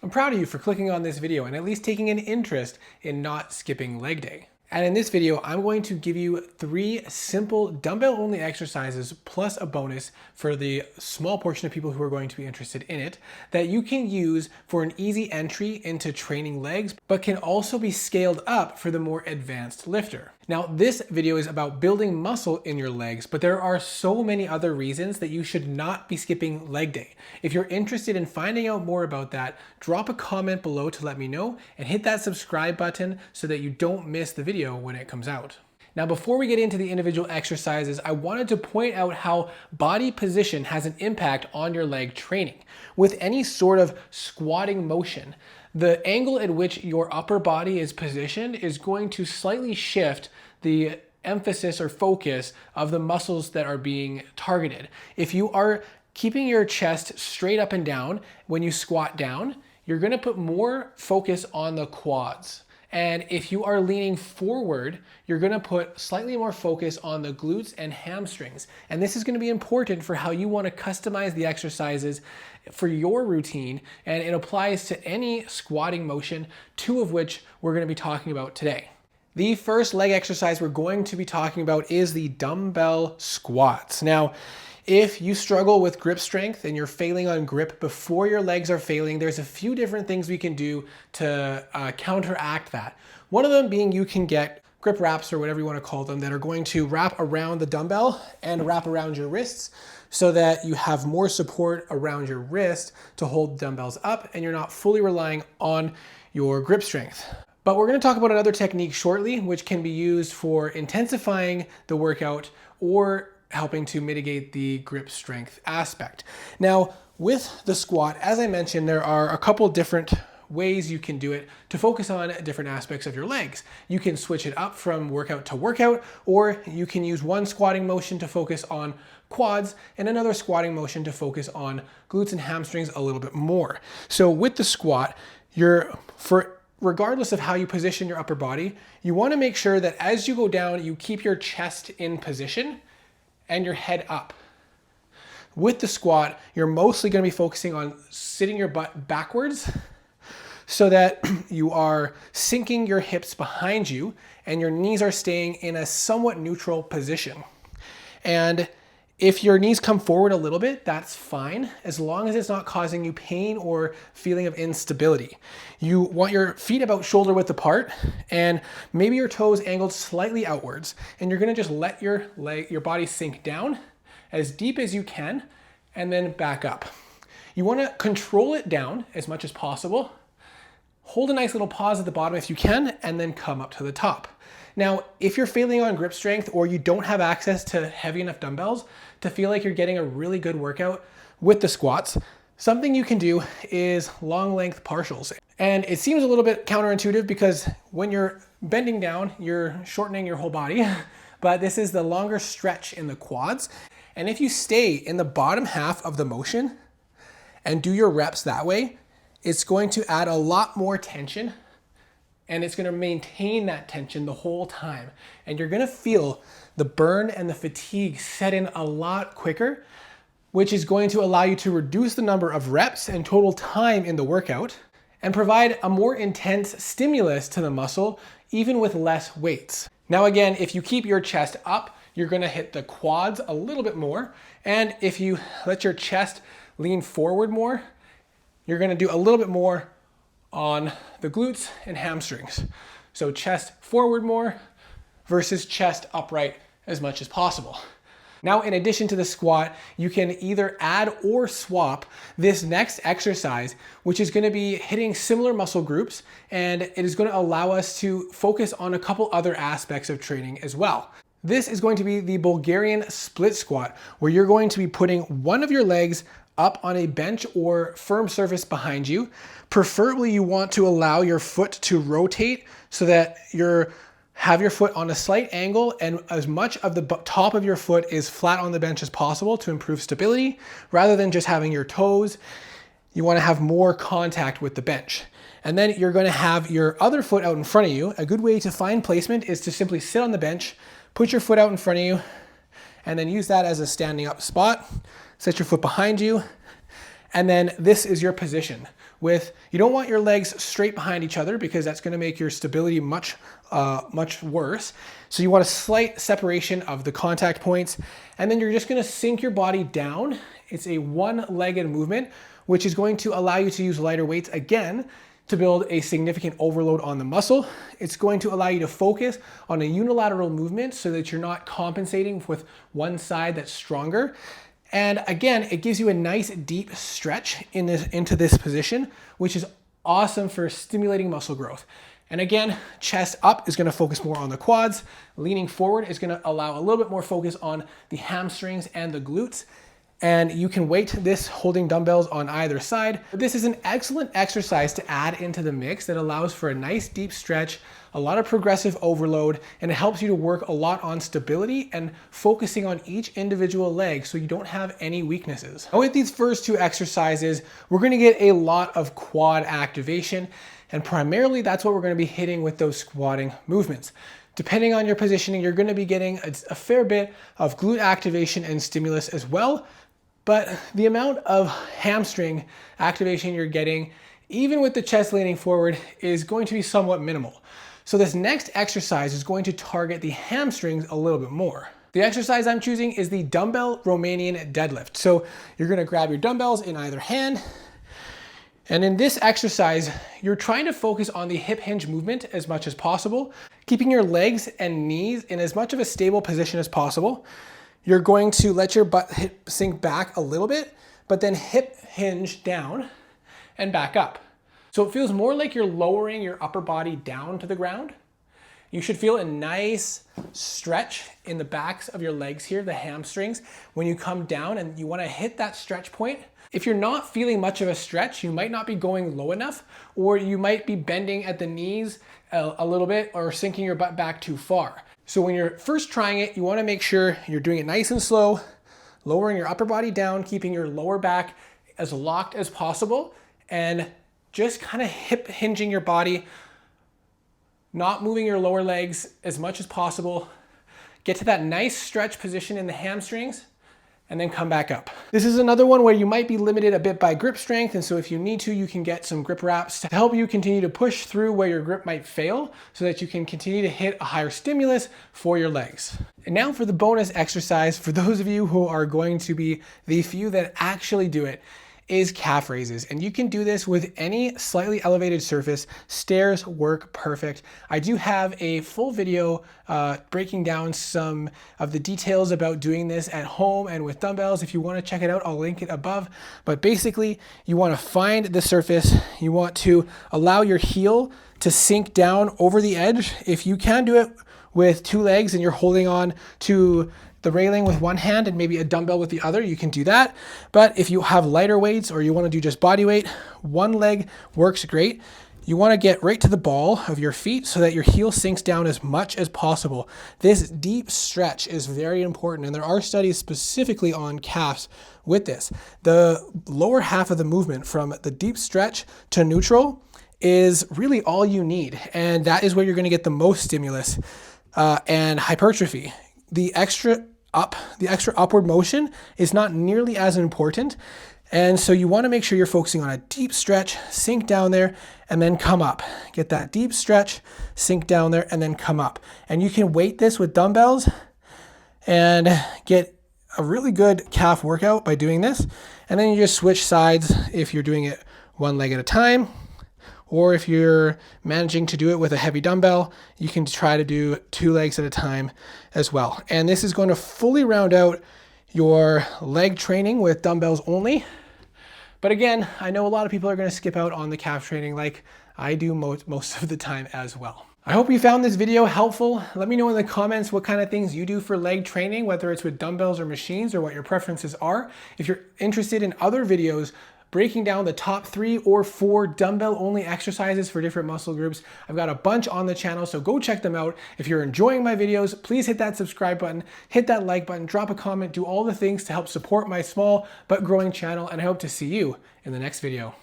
I'm proud of you for clicking on this video and at least taking an interest in not skipping leg day. And in this video, I'm going to give you 3 simple dumbbell-only exercises plus a bonus for the small portion of people who are going to be interested in it that you can use for an easy entry into training legs, but can also be scaled up for the more advanced lifter. Now, this video is about building muscle in your legs, but there are so many other reasons that you should not be skipping leg day. If you're interested in finding out more about that, drop a comment below to let me know and hit that subscribe button so that you don't miss the video when it comes out. Now, before we get into the individual exercises, I wanted to point out how body position has an impact on your leg training. With any sort of squatting motion, the angle at which your upper body is positioned is going to slightly shift the emphasis or focus of the muscles that are being targeted. If you are keeping your chest straight up and down when you squat down, you're going to put more focus on the quads. And if you are leaning forward, you're going to put slightly more focus on the glutes and hamstrings. And this is going to be important for how you want to customize the exercises for your routine. And it applies to any squatting motion, 2 of which we're going to be talking about today. The first leg exercise we're going to be talking about is the dumbbell squats. Now, if you struggle with grip strength and you're failing on grip before your legs are failing, there's a few different things we can do to counteract that. One of them being you can get grip wraps or whatever you want to call them that are going to wrap around the dumbbell and wrap around your wrists so that you have more support around your wrist to hold the dumbbells up and you're not fully relying on your grip strength. But we're going to talk about another technique shortly, which can be used for intensifying the workout or helping to mitigate the grip strength aspect. Now, with the squat, as I mentioned, there are a couple different ways you can do it to focus on different aspects of your legs. You can switch it up from workout to workout, or you can use one squatting motion to focus on quads and another squatting motion to focus on glutes and hamstrings a little bit more. So with the squat, regardless of how you position your upper body, you want to make sure that as you go down, you keep your chest in position and your head up. With the squat, you're mostly going to be focusing on sitting your butt backwards so that you are sinking your hips behind you and your knees are staying in a somewhat neutral position. And if your knees come forward a little bit, that's fine, as long as it's not causing you pain or feeling of instability. You want your feet about shoulder width apart and maybe your toes angled slightly outwards. And you're gonna just let your body sink down as deep as you can and then back up. You wanna control it down as much as possible. Hold a nice little pause at the bottom if you can, and then come up to the top. Now, if you're failing on grip strength or you don't have access to heavy enough dumbbells to feel like you're getting a really good workout with the squats, something you can do is long length partials. And it seems a little bit counterintuitive because when you're bending down, you're shortening your whole body, but this is the longer stretch in the quads. And if you stay in the bottom half of the motion and do your reps that way, it's going to add a lot more tension and it's going to maintain that tension the whole time. And you're going to feel the burn and the fatigue set in a lot quicker, which is going to allow you to reduce the number of reps and total time in the workout and provide a more intense stimulus to the muscle, even with less weights. Now, again, if you keep your chest up, you're going to hit the quads a little bit more. And if you let your chest lean forward more, you're going to do a little bit more on the glutes and hamstrings. So chest forward more versus chest upright as much as possible. Now, in addition to the squat, you can either add or swap this next exercise, which is going to be hitting similar muscle groups, and it is going to allow us to focus on a couple other aspects of training as well. This is going to be the Bulgarian split squat, where you're going to be putting one of your legs up on a bench or firm surface behind you. Preferably, you want to allow your foot to rotate so that you have your foot on a slight angle and as much of the top of your foot is flat on the bench as possible to improve stability, rather than just having your toes. You want to have more contact with the bench. And then you're going to have your other foot out in front of you. A good way to find placement is to simply sit on the bench, put your foot out in front of you, and then use that as a standing up spot. Set your foot behind you, and then this is your position. you don't want your legs straight behind each other because that's going to make your stability much worse. So you want a slight separation of the contact points, and then you're just going to sink your body down. It's a one-legged movement, which is going to allow you to use lighter weights again to build a significant overload on the muscle. It's going to allow you to focus on a unilateral movement so that you're not compensating with one side that's stronger. And again, it gives you a nice deep stretch into this position, which is awesome for stimulating muscle growth. And again, chest up is gonna focus more on the quads. Leaning forward is gonna allow a little bit more focus on the hamstrings and the glutes. And you can weight this holding dumbbells on either side. This is an excellent exercise to add into the mix that allows for a nice deep stretch, a lot of progressive overload, and it helps you to work a lot on stability and focusing on each individual leg so you don't have any weaknesses. Now with these first two exercises, we're gonna get a lot of quad activation, and primarily that's what we're gonna be hitting with those squatting movements. Depending on your positioning, you're gonna be getting a fair bit of glute activation and stimulus as well. But the amount of hamstring activation you're getting, even with the chest leaning forward, is going to be somewhat minimal. So this next exercise is going to target the hamstrings a little bit more. The exercise I'm choosing is the Dumbbell Romanian Deadlift. So you're gonna grab your dumbbells in either hand, and in this exercise, you're trying to focus on the hip hinge movement as much as possible, keeping your legs and knees in as much of a stable position as possible. You're going to let your butt sink back a little bit, but then hip hinge down and back up. So it feels more like you're lowering your upper body down to the ground. You should feel a nice stretch in the backs of your legs here, the hamstrings, when you come down, and you want to hit that stretch point. If you're not feeling much of a stretch, you might not be going low enough, or you might be bending at the knees a little bit or sinking your butt back too far. So when you're first trying it, you want to make sure you're doing it nice and slow, lowering your upper body down, keeping your lower back as locked as possible, and just kind of hip hinging your body, not moving your lower legs as much as possible. Get to that nice stretch position in the hamstrings, and then come back up. This is another one where you might be limited a bit by grip strength, and so if you need to, you can get some grip wraps to help you continue to push through where your grip might fail so that you can continue to hit a higher stimulus for your legs. And now for the bonus exercise, for those of you who are going to be the few that actually do it, is calf raises. And you can do this with any slightly elevated surface. Stairs work perfect. I do have a full video breaking down some of the details about doing this at home and with dumbbells. If you want to check it out, I'll link it above. But basically, you want to find the surface. You want to allow your heel to sink down over the edge. If you can do it with two legs and you're holding on to the railing with one hand and maybe a dumbbell with the other, you can do that. But if you have lighter weights or you want to do just body weight, one leg works great. You want to get right to the ball of your feet so that your heel sinks down as much as possible. This deep stretch is very important, and there are studies specifically on calves with this. The lower half of the movement from the deep stretch to neutral is really all you need, and that is where you're going to get the most stimulus and hypertrophy. The extra upward motion is not nearly as important. And so you want to make sure you're focusing on a deep stretch, sink down there, and then come up. Get that deep stretch, sink down there, and then come up. And you can weight this with dumbbells and get a really good calf workout by doing this. And then you just switch sides if you're doing it one leg at a time. Or if you're managing to do it with a heavy dumbbell, you can try to do 2 legs at a time as well. And this is going to fully round out your leg training with dumbbells only. But again, I know a lot of people are going to skip out on the calf training like I do most of the time as well. I hope you found this video helpful. Let me know in the comments what kind of things you do for leg training, whether it's with dumbbells or machines, or what your preferences are. If you're interested in other videos breaking down the top 3 or 4 dumbbell only exercises for different muscle groups, I've got a bunch on the channel, so go check them out. If you're enjoying my videos, please hit that subscribe button, hit that like button, drop a comment, do all the things to help support my small but growing channel, and I hope to see you in the next video.